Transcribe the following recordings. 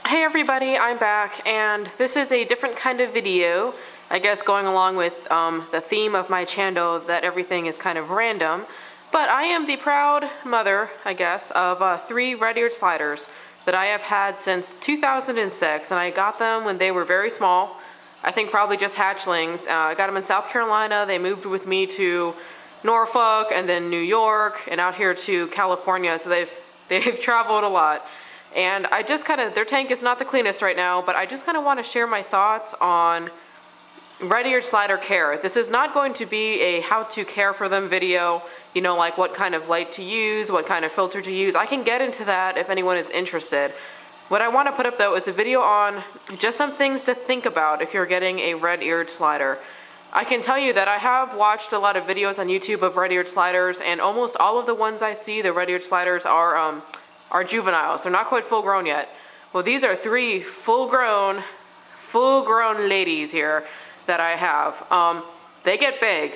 Hey everybody, I'm back, and this is a different kind of video, I guess going along with the theme of my channel that everything is kind of random. But I am the proud mother, I guess, of 3 red-eared sliders that I have had since 2006, and I got them when they were very small. I think probably just hatchlings. I got them in South Carolina. They moved with me to Norfolk and then New York and out here to California, so they've traveled a lot. And I just their tank is not the cleanest right now, but I just kind of want to share my thoughts on red-eared slider care. This is not going to be a how to care for them video, you know, like what kind of light to use, what kind of filter to use. I can get into that if anyone is interested. What I want to put up though is a video on just some things to think about if you're getting a red-eared slider. I can tell you that I have watched a lot of videos on YouTube of red-eared sliders, and almost all of the ones I see, the red-eared sliders, are juveniles. They're not quite full grown yet. Well, these are 3 full grown ladies here that I have. They get big.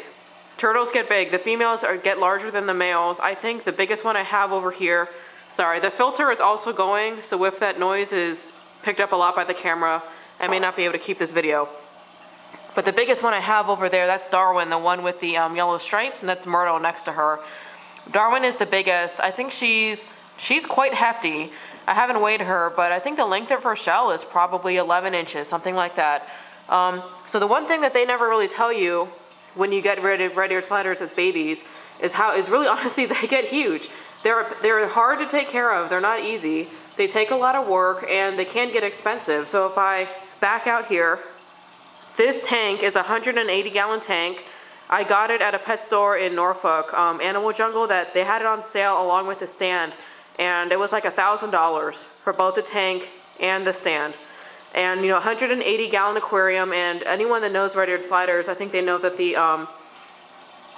Turtles get big. The females get larger than the males. I think the biggest one I have over here, sorry, the filter is also going, so if that noise is picked up a lot by the camera, I may not be able to keep this video. But the biggest one I have over there, that's Darwin, the one with the yellow stripes, and that's Myrtle next to her. Darwin is the biggest. I think she's quite hefty. I haven't weighed her, but I think the length of her shell is probably 11 inches, something like that. So the one thing that they never really tell you when you get red-eared sliders as babies is really honestly they get huge. They're hard to take care of. They're not easy. They take a lot of work and they can get expensive. So if I back out here, this tank is a 180-gallon tank. I got it at a pet store in Norfolk, Animal Jungle, that they had it on sale along with the stand. And it was like $1,000 for both the tank and the stand. And, you know, 180-gallon aquarium, and anyone that knows red-eared sliders, I think they know that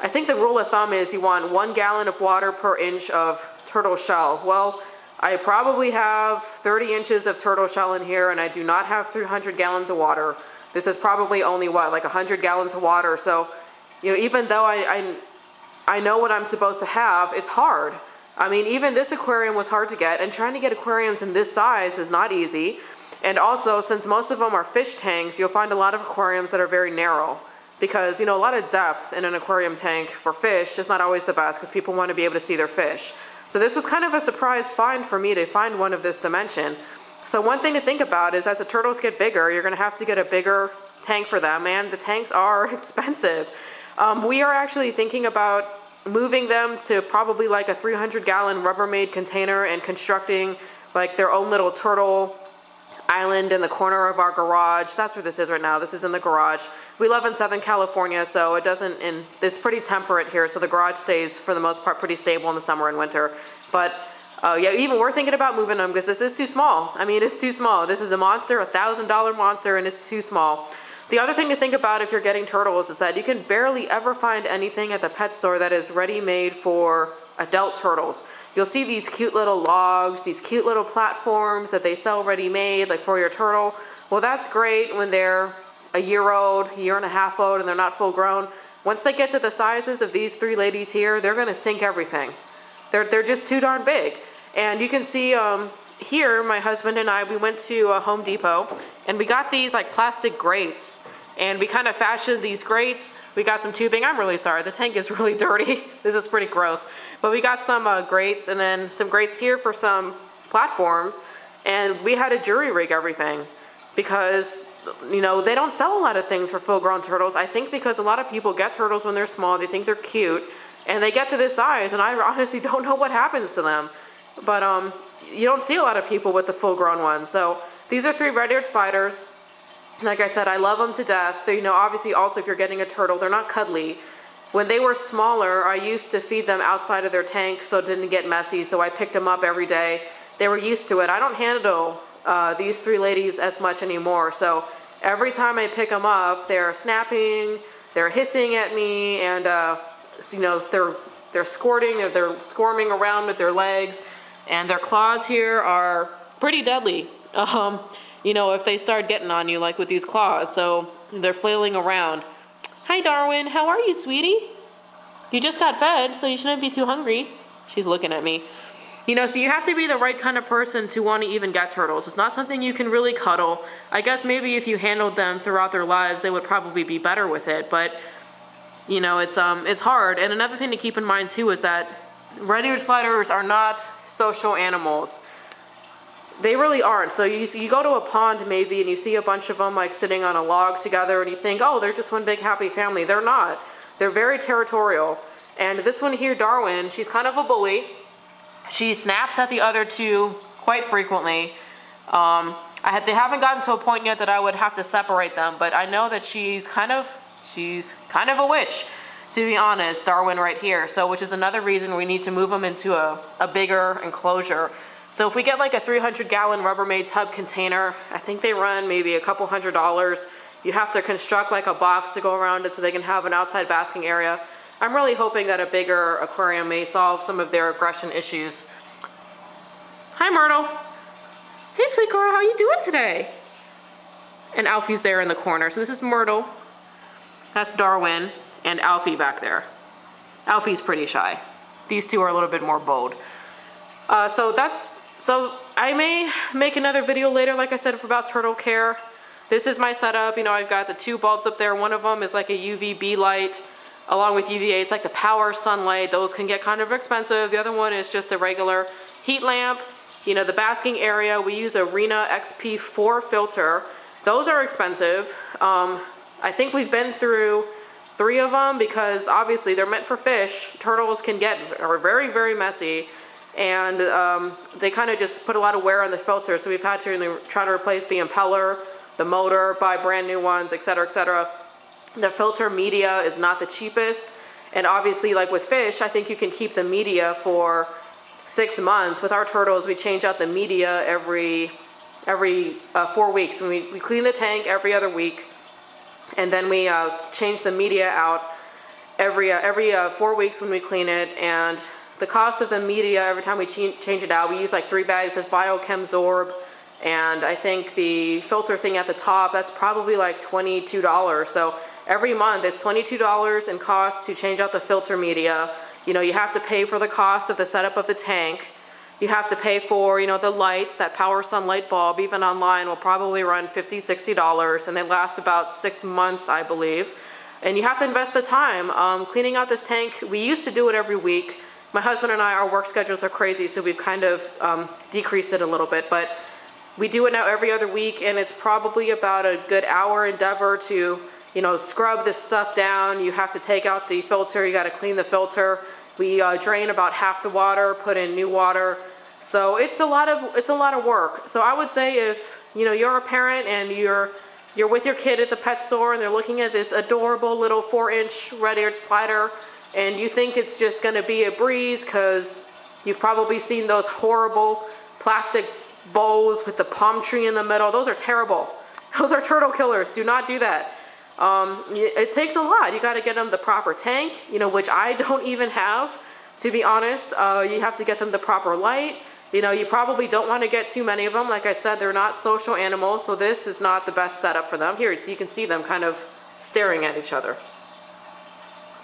I think the rule of thumb is you want 1 gallon of water per inch of turtle shell. Well, I probably have 30 inches of turtle shell in here, and I do not have 300 gallons of water. This is probably only, what, like 100 gallons of water. So, you know, even though I know what I'm supposed to have, it's hard. I mean, even this aquarium was hard to get, and trying to get aquariums in this size is not easy. And also, since most of them are fish tanks, you'll find a lot of aquariums that are very narrow. Because, you know, a lot of depth in an aquarium tank for fish is not always the best, because people want to be able to see their fish. So this was kind of a surprise find for me to find one of this dimension. So one thing to think about is as the turtles get bigger, you're going to have to get a bigger tank for them, and the tanks are expensive. We are actually thinking about moving them to probably like a 300-gallon Rubbermaid container and constructing like their own little turtle island in the corner of our garage. That's where this is right now. This is in the garage. We live in Southern California, so it's pretty temperate here, so the garage stays for the most part pretty stable in the summer and winter. But yeah, even we're thinking about moving them because this is too small. I mean, it's too small. This is a monster, $1,000 monster, and it's too small. The other thing to think about if you're getting turtles is that you can barely ever find anything at the pet store that is ready-made for adult turtles. You'll see these cute little logs, these cute little platforms that they sell ready-made, like for your turtle. Well, that's great when they're a year old, year and a half old, and they're not full grown. Once they get to the sizes of these 3 ladies here, they're going to sink everything. They're just too darn big. And you can see here, my husband and I, we went to Home Depot, and we got these like plastic grates. And we kind of fashioned these grates. We got some tubing. I'm really sorry. The tank is really dirty. This is pretty gross. But we got some grates, and then some grates here for some platforms. And we had to jury rig everything because, you know, they don't sell a lot of things for full-grown turtles. I think because a lot of people get turtles when they're small. They think they're cute. And they get to this size, and I honestly don't know what happens to them. But you don't see a lot of people with the full-grown ones. So these are 3 red-eared sliders. Like I said, I love them to death. They, you know, obviously also if you're getting a turtle, they're not cuddly. When they were smaller, I used to feed them outside of their tank so it didn't get messy, so I picked them up every day. They were used to it. I don't handle these 3 ladies as much anymore, so every time I pick them up, they're snapping, they're hissing at me, and you know, they're squirting, or they're squirming around with their legs, and their claws here are pretty deadly. You know, if they start getting on you, like with these claws, so they're flailing around. Hi, Darwin. How are you, sweetie? You just got fed, so you shouldn't be too hungry. She's looking at me. You know, so you have to be the right kind of person to want to even get turtles. It's not something you can really cuddle. I guess maybe if you handled them throughout their lives, they would probably be better with it. But, you know, it's hard. And another thing to keep in mind too is that red-eared sliders are not social animals. They really aren't. So you go to a pond maybe and you see a bunch of them like sitting on a log together and you think, oh, they're just one big happy family. They're not. They're very territorial. And this one here, Darwin, she's kind of a bully. She snaps at the other two quite frequently. They haven't gotten to a point yet that I would have to separate them, but I know that she's kind of a witch, to be honest, Darwin right here. So, which is another reason we need to move them into a bigger enclosure. So if we get like a 300-gallon Rubbermaid tub container, I think they run maybe a couple $100s. You have to construct like a box to go around it so they can have an outside basking area. I'm really hoping that a bigger aquarium may solve some of their aggression issues. Hi, Myrtle. Hey, sweet girl, how you doing today? And Alfie's there in the corner. So this is Myrtle. That's Darwin and Alfie back there. Alfie's pretty shy. These two are a little bit more bold. So I may make another video later, like I said, about turtle care. This is my setup. You know, I've got the two bulbs up there. One of them is like a UVB light along with UVA. It's like the power sunlight. Those can get kind of expensive. The other one is just a regular heat lamp. You know, the basking area, we use a Rena XP4 filter. Those are expensive. I think we've been through 3 of them because obviously they're meant for fish. Turtles are very, very messy. And they kind of just put a lot of wear on the filter. So we've had to try to replace the impeller, the motor, buy brand new ones, etc., etc. The filter media is not the cheapest. And obviously, like with fish, I think you can keep the media for 6 months. With our turtles, we change out the media every 4 weeks. And we clean the tank every other week. And then we change the media out every 4 weeks when we clean it. And the cost of the media every time we change it out, we use like 3 bags of Biochem-Zorb. And I think the filter thing at the top, that's probably like $22. So every month it's $22 in cost to change out the filter media. You know, you have to pay for the cost of the setup of the tank. You have to pay for, you know, the lights. That power sunlight bulb, even online, will probably run $50, $60, and they last about 6 months, I believe. And you have to invest the time. Cleaning out this tank, we used to do it every week. My husband and I, our work schedules are crazy, so we've kind of decreased it a little bit. But we do it now every other week, and it's probably about a good hour endeavor to, you know, scrub this stuff down. You have to take out the filter. You got to clean the filter. We drain about half the water, put in new water. So it's a lot of work. So I would say if, you know, you're a parent and you're with your kid at the pet store and they're looking at this adorable little 4-inch red-eared slider, and you think it's just going to be a breeze because you've probably seen those horrible plastic bowls with the palm tree in the middle. Those are terrible. Those are turtle killers. Do not do that. It takes a lot. You got to get them the proper tank, you know, which I don't even have, to be honest. You have to get them the proper light. You know, you probably don't want to get too many of them. Like I said, they're not social animals, so this is not the best setup for them. Here, so you can see them kind of staring at each other.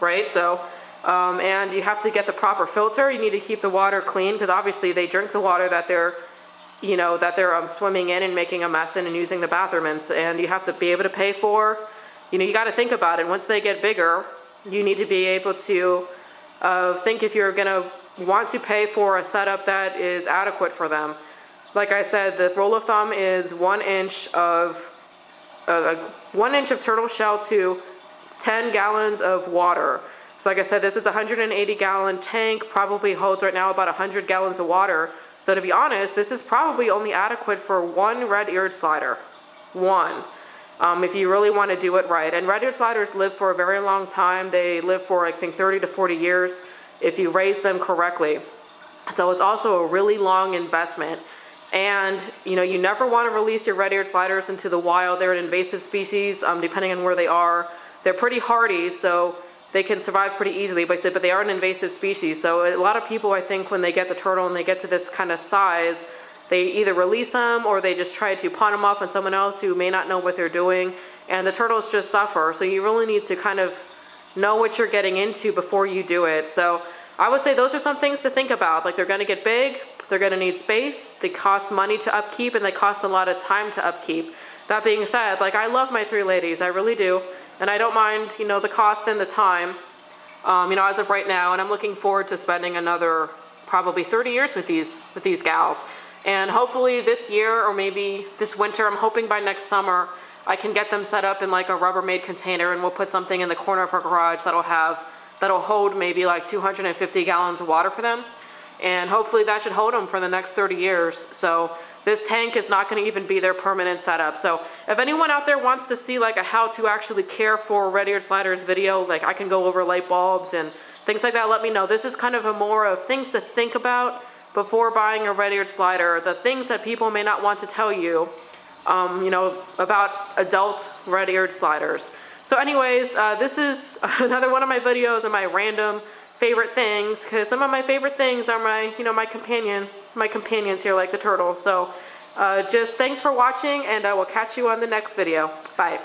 Right? So, and you have to get the proper filter. You need to keep the water clean because obviously they drink the water that they're swimming in and making a mess in and using the bathroom in. And you have to be able to pay for, you know, you got to think about it. Once they get bigger, you need to be able to think if you're going to want to pay for a setup that is adequate for them. Like I said, the rule of thumb is 1 inch of 1 inch of turtle shell to 10 gallons of water. So like I said, this is a 180-gallon tank, probably holds right now about 100 gallons of water. So to be honest, this is probably only adequate for 1 red-eared slider. 1. If you really want to do it right. And red-eared sliders live for a very long time. They live for, I think, 30 to 40 years if you raise them correctly. So it's also a really long investment. And, you know, you never want to release your red-eared sliders into the wild. They're an invasive species, depending on where they are. They're pretty hardy, so they can survive pretty easily, but they are an invasive species. So a lot of people, I think, when they get the turtle and they get to this kind of size, they either release them or they just try to pawn them off on someone else who may not know what they're doing, and the turtles just suffer. So you really need to kind of know what you're getting into before you do it. So I would say those are some things to think about. Like, they're going to get big, they're going to need space, they cost money to upkeep, and they cost a lot of time to upkeep. That being said, like, I love my 3 ladies, I really do, and I don't mind, you know, the cost and the time, you know, as of right now, and I'm looking forward to spending another probably 30 years with these gals. And hopefully this year, or maybe this winter, I'm hoping by next summer, I can get them set up in like a Rubbermaid container, and we'll put something in the corner of our garage that'll hold maybe like 250 gallons of water for them. And hopefully that should hold them for the next 30 years. So this tank is not going to even be their permanent setup. So if anyone out there wants to see like a how to actually care for red-eared sliders video, like I can go over light bulbs and things like that, let me know. This is kind of a more of things to think about before buying a red-eared slider, the things that people may not want to tell you, you know, about adult red-eared sliders. So anyways, this is another one of my videos of my random favorite things, because some of my favorite things are my, you know, my companions here, like the turtles. So just thanks for watching, and I will catch you on the next video. Bye.